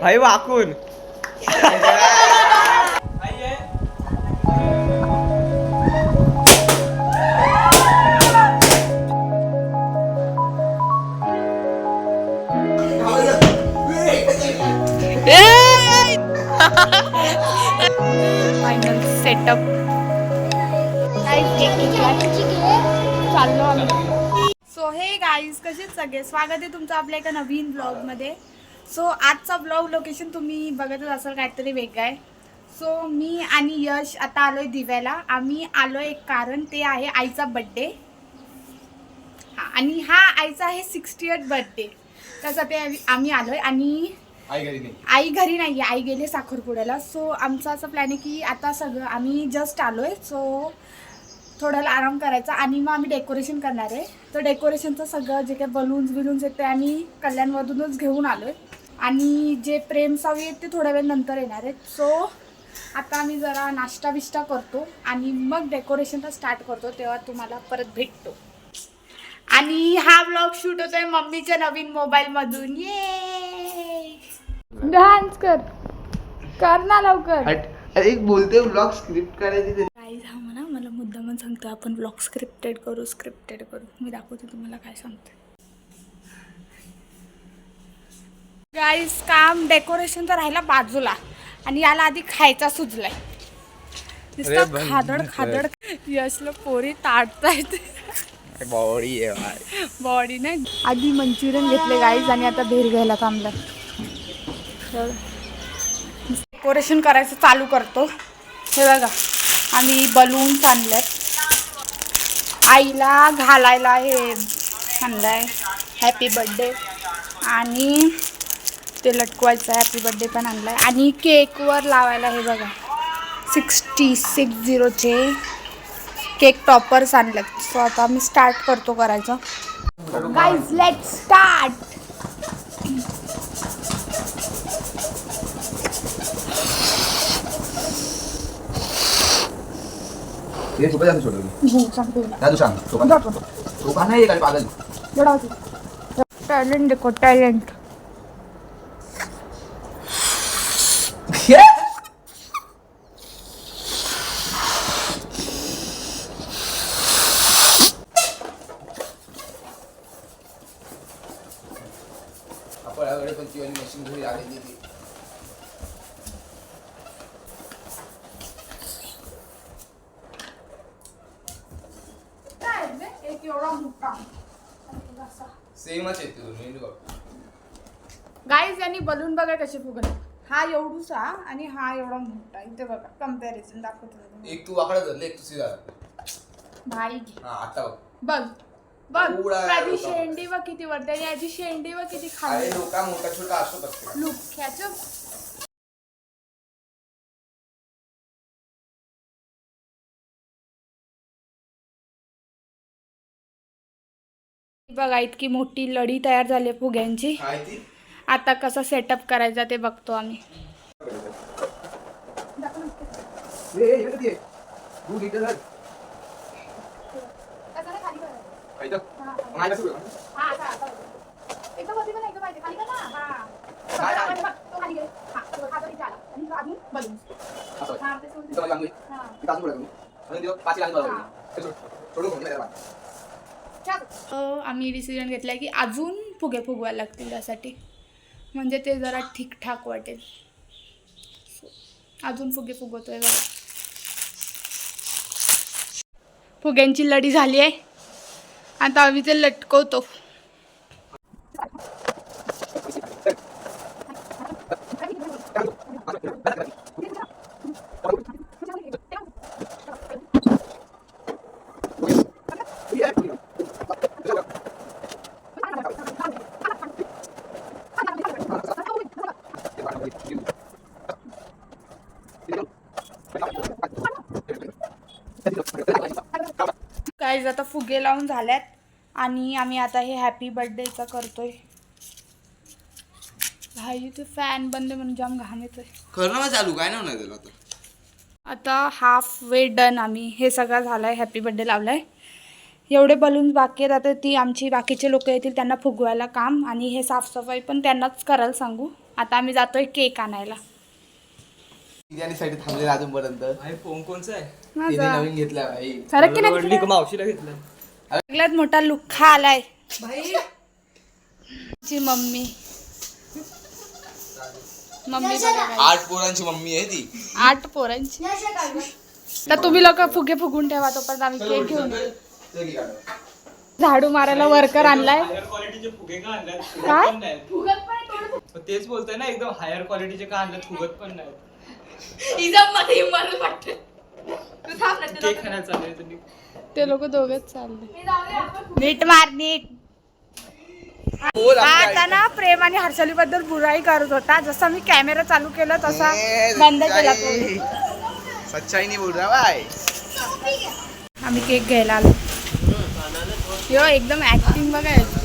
भाई वाकून final setup चाललो आम्ही. सो हे गाईज कसेच सगळे स्वागत आहे तुमचं आपल्या एका नवीन ब्लॉगमध्ये. सो आजचा ब्लॉग लोकेशन तुम्ही बघतच असाल काहीतरी वेगळं आहे. सो मी आणि यश आता आलोय दिव्याला. आम्ही आलोय एक कारण ते आहे आईचा बड्डे. आणि हा आईचा आहे 68th बर्थडे. त्यासाठी आम्ही आलोय आणि आई घरी नाही आहे, आई गेले साखरपुड्याला. सो आमचं असं प्लॅन आहे की आता सगळं आम्ही जस्ट आलोय. सो थोड्याला आराम करायचा आणि मग आम्ही डेकोरेशन करणार आहे. तर डेकोरेशनचं सगळं जे काही बलून्स आहेत ते आम्ही कल्याणमधूनच घेऊन आलोय. आणि जे प्रेम सावी आहेत ते थोड्या वेळ नंतर येणार आहेत. सो आता आम्ही जरा नाश्ता बिष्टा करतो आणि मग डेकोरेशनचा स्टार्ट करतो, तेव्हा तुम्हाला परत भेटतो. आणि हा ब्लॉग शूट होतोय मम्मीच्या नवीन मोबाईल मधून. ये डान्स कर ना लवकर. एक बोलते ब्लॉग स्क्रिप्ट करायची. गाईज हा म्हणा मला मुद्दामून सांगतो आपण ब्लॉग स्क्रिप्टेड करू. मी दाखवते तुम्हाला काय सांगते. गाईज काम डेकोरेशनचा राहिला बाजूला आणि याला आधी खायचा सुचलाय. नुसतं खादड यशला पोरी ताटतायत. बॉडी नाही. आधी मंचुरियन घेतले गाईज आणि आता भेर घ्यायला थांबलं. डेकोरेशन करायचं चालू करतो. हे बघा आम्ही बलून्स आणलेत. आईला घालायला हे आणलंय हॅपी बर्थडे आणि ते लटकवायचं हॅपी बर्थडे पण आणलाय. आणि केकवर लावायला हे बघा 60चे केक टॉपर्स आणलेत. सो आता मी स्टार्ट करतो करायचं. Guys let's start. ये सोपं जातं सोपा नाही काय पागल. टॅलेंट देखो टॅलेंट. आपण पण ती मशीन घरी आलेली ती. सेमच येते गाईज यांनी बलून बघा कसे फुगले. हा एवढूसा आणि हा एवढा मोठा. इथे बघा कम्पॅरिझन दाखवतो. एक तू वाकडा धरले एक तू सीधा भाई आता बघ त्याची शेंडी व किती वर त्याने याची शेंडी व किती खाली. मोठा छोटा असतो लुक्याचं बघा इतकी मोठी लढी तयार झाली फुग्यांची. आता कसा सेटअप करायचा ते बघतो आम्ही. आम्ही डिसिजन घेतलाय की अजून फुगे फुगवायला लागतील त्यासाठी, म्हणजे ते जरा ठीकठाक वाटेल. अजून फुगे फुगवतोय बघा. फुग्यांची लढी झाली आहे. आता आम्ही ते लटकवतो. गाईज आता फुगे लावून झाल्यात आणि आम्ही आता हे हॅपी बर्थडेचा करतोय. भाई ते फॅन बंद म्हणून जाम घाम येतोय. करणं चालू काय नाही त्याला आता हाफ वे डन. आम्ही हे सगळं झालंय. हॅपी बर्थडे लावलाय. एवढे बलून्स बाकी आहेत. आता ती आमची बाकीचे लोक येतील त्यांना फुगवायला काम आणि हे साफसफाई पण त्यांनाच करायला सांगू. आता आम्ही जातोय केक आणायला. बिर्याणीसाठी थांबले अजूनपर्यंत. भाई फोन कोणचा आहे? तिने माझा नवीन घेतला भाई. सरक की नाही मावशीला घेतलं. सगळ्यात मोठा लुख्खा आलाय ची मम्मी. मम्मी बघा guys. 8 पोरांची मम्मी आहे ती. 8 पोरांची. तर तुम्ही लोक फुगे फुगून ठेवा तोपर्यंत आम्ही केक घेऊन येऊ. झाडू मारायला वर्कर आणलाय. हायर क्वालिटीचे फुगे का आणल्यात? काय? पण नाहीत. तेच बोलतोय ना एकदम हायर क्वालिटीचे का आणल्यात फुगत पण नाहीत. केक खाण्यात चालू आहे तुम्ही. ते लोक दोघच चालले. नीट मार नीट. आता ना प्रेम आणि हर्षली बद्दल बुराई करत होता. जसा मी कॅमेरा चालू केला तसा बंद केला तो. सच्चाई नाही बोल रहा भाई. आम्ही केक घ्यायला आलो. यो एकदम ऍक्टिंग बघायचं.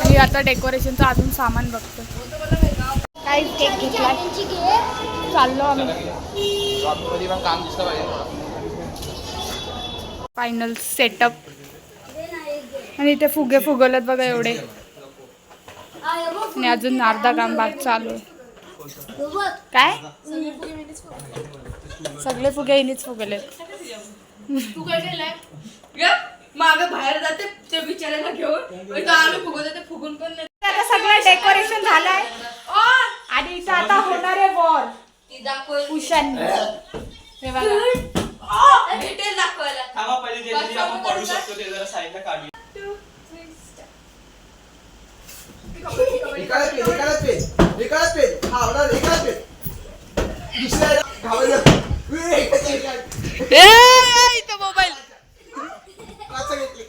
आणि आता डेकोरेशनचं अजून सामान बघतो. काही केक घेतलाय. चाललो आम्ही. काम दिसतं पाहिजे. Final setup. आणि इथे फुगे फुगवलेत बघा एवढे. आणि अजून अर्धा काम बाग चालू आहे. काय सगळे फुगे हिनीच फुगवलेत. मागे बाहेर जाते ते बिचारायला घेऊन आम्ही फुगवतो ते फुगून पण नाही. आता सगळं डेकोरेशन झालंय आणि इथं आता होणार आहे वॉर. ती दाखव उशांनी हे बघा. भेटेल दाखवायला. थांबा पहिले जे आपण काढू शकतो ते जरा साईडला काढूया. एकाच पेन हावणार एकाच पेन दुसऱ्या घावायला इथं मोबाईल असं घेतले.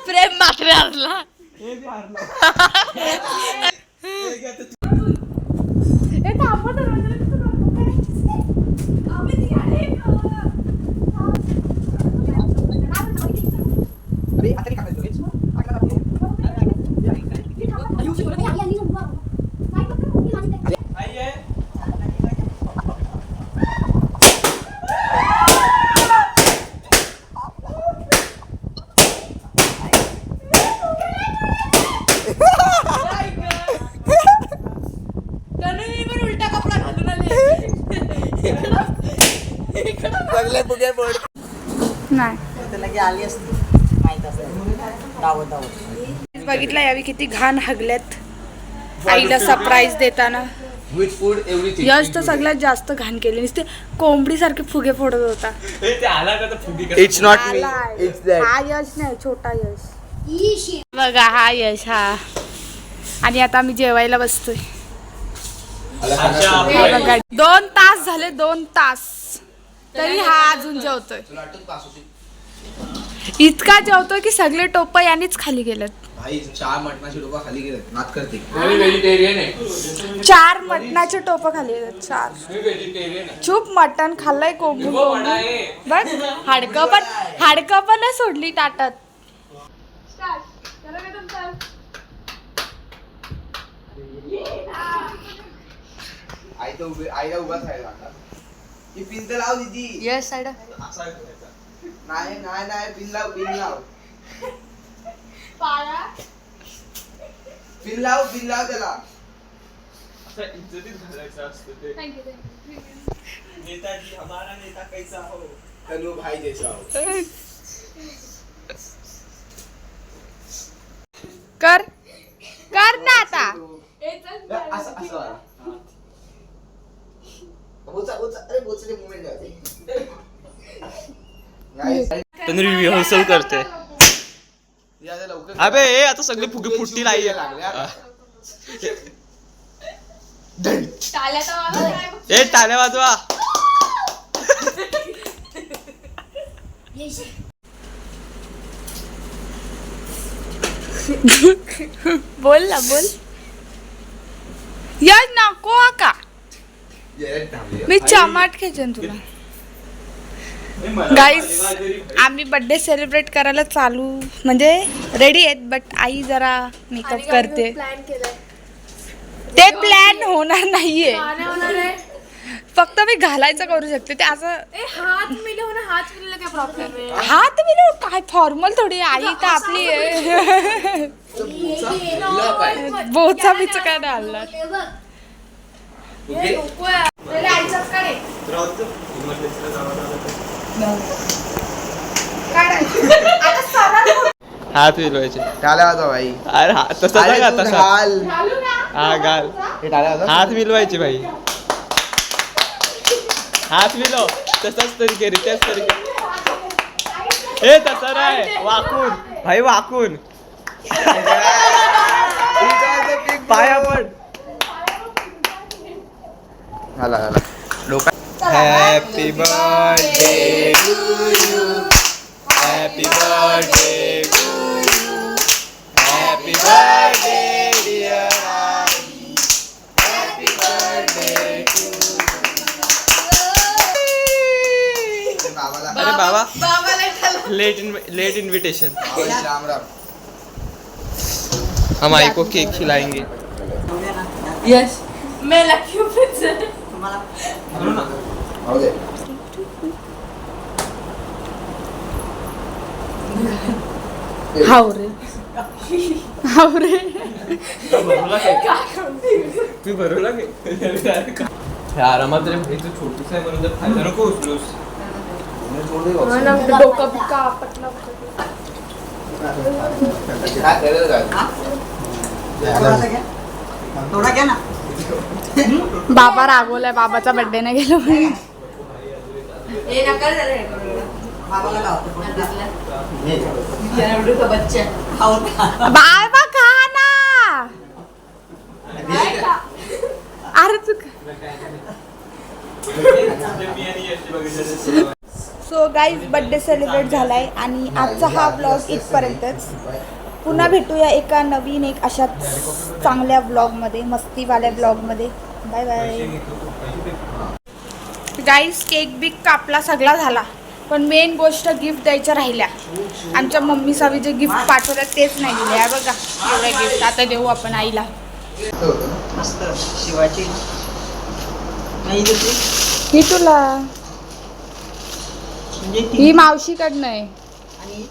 प्रेम मात्र हरला. अरे आता काय करायचं रे? आई आहे. तनुनी पण उलटा कपडा घालून आले. सगळे फुगे बोर्ड नाही लगे आली असती माहित असतं धावत धावत. बघितलं यावी किती घाण हगल्यात आईला सरप्राईज देताना. With food everything. यश तर सगळ्यात जास्त घाण केली. नुसते कोंबडी सारखे फुगे फोडत होता. ते आला का तर फुगे कसं इट्स नॉट मी आलाय. It's that. हा यश नाही छोटा यश बघा. हा यश हा. आणि आता आम्ही जेवायला बसतोय. अच्छा. हे बघा 2 तास झाले 2 तास तरी हा अजून जेवतोय. तुला आठवत का असू? इतका जेवतोय की सगळे टोप यांनीच खाली गेलेत. भाई 4 मटणाची डोका खाली गेलेत. नात करते. मी व्हेजिटेरियन आहे. 4 मटणाचे टोप खाली गेलेत. 4. मी व्हेजिटेरियन आहे. चूप मटण खाल्लंय कोंबडी बघ. हाडकं पण नाही सोडली ताटात. आई तर उभे आईला उभाच राहायला लागला. ही पिन तर लाव दीदी. यस साईड असा आहे करायचा. नाही नाही नाही पिन लाव पिन लाव पिन लाव त्याला. असं इज्जतीत घालायचं असतं ते. नेताजी हमारा नेता कैसा हो. तनु भाई जैसा हो. कर ना आता. असं असं वाला. बोचा बोचा अरे बोचाचे मुवमेंट जाते. तनुरी रिहर्सल करते. या लवकर. अबे ए आता सगळे फुगे फुटतील आई. ए टाळ्या वाजवा. बोल ना बोल. या नको का मी चमाट खेचेन तुला. गाईज आम्ही बर्थडे सेलिब्रेट करायला चालू म्हणजे रेडी आहेत बट आई जरा मेकअप करते. ते प्लॅन होणार नाहीये फक्त मी घालायचं करू शकते ते असं हात मिळवून हात मिळवलं काय प्रॉब्लेम आहे हात मी काय फॉर्मल थोडी आई तर आपली आहे बोचा बिच काय नाही हलणार हात मिळवायचे टाळ्या वाजवा भाई. अरे तसा अरे का तू तसा घाल. हा घाल हे टाळ्या वाजवा. हात मिळवायचे भाई हात मिळव तसाच तरीके रे त्याच तरीके ए तसा नाही वाकून भाई वाकून पाया पड झाला झाला लोक happy birthday happy birthday happy birthday dear happy birthday बाबाला अरे बाबा बाबाला लेट इनविटेशन राम राम. हम आई को केक खिलाएंगे यस मैं लकी हूँ फिर से हो दे. हावरे हावरे मी भरवला की आरामात रे भाई तू छोटीच आहे म्हणून जर फायदा नको उचलूस डोकं बिका आपटलं काय केलं काय? थोडा घ्या ना. बाबा रागवलाय बाबाचा बर्थडे नाही गेलो म्हणून. ये नका जरा हे करू बाबाला गावतो. एवढं का बच्चा खाऊन खा. बाबा खा ना अरे तू सो गाईज बर्थडे सेलिब्रेट झालाय आणि आजचा हा ब्लॉग इथपर्यंतच. पुन्हा भेटूया एका नवीन एक अशाच चांगल्या ब्लॉगमध्ये मस्तीवाल्या ब्लॉगमध्ये. Bye bye guys. केक बिक कापला सगळा झाला पण मेन गोष्ट गिफ्ट द्यायच्या राहिल्या. आमच्या मम्मी सावी जे गिफ्ट पाठवलं तेच नाही दिले. आहे बघा एवढं गिफ्ट आता देऊ आपण आईला. मस्त शिवाची नाही देते ही तुला म्हणजे ही मावशीकडनं आहे. आणि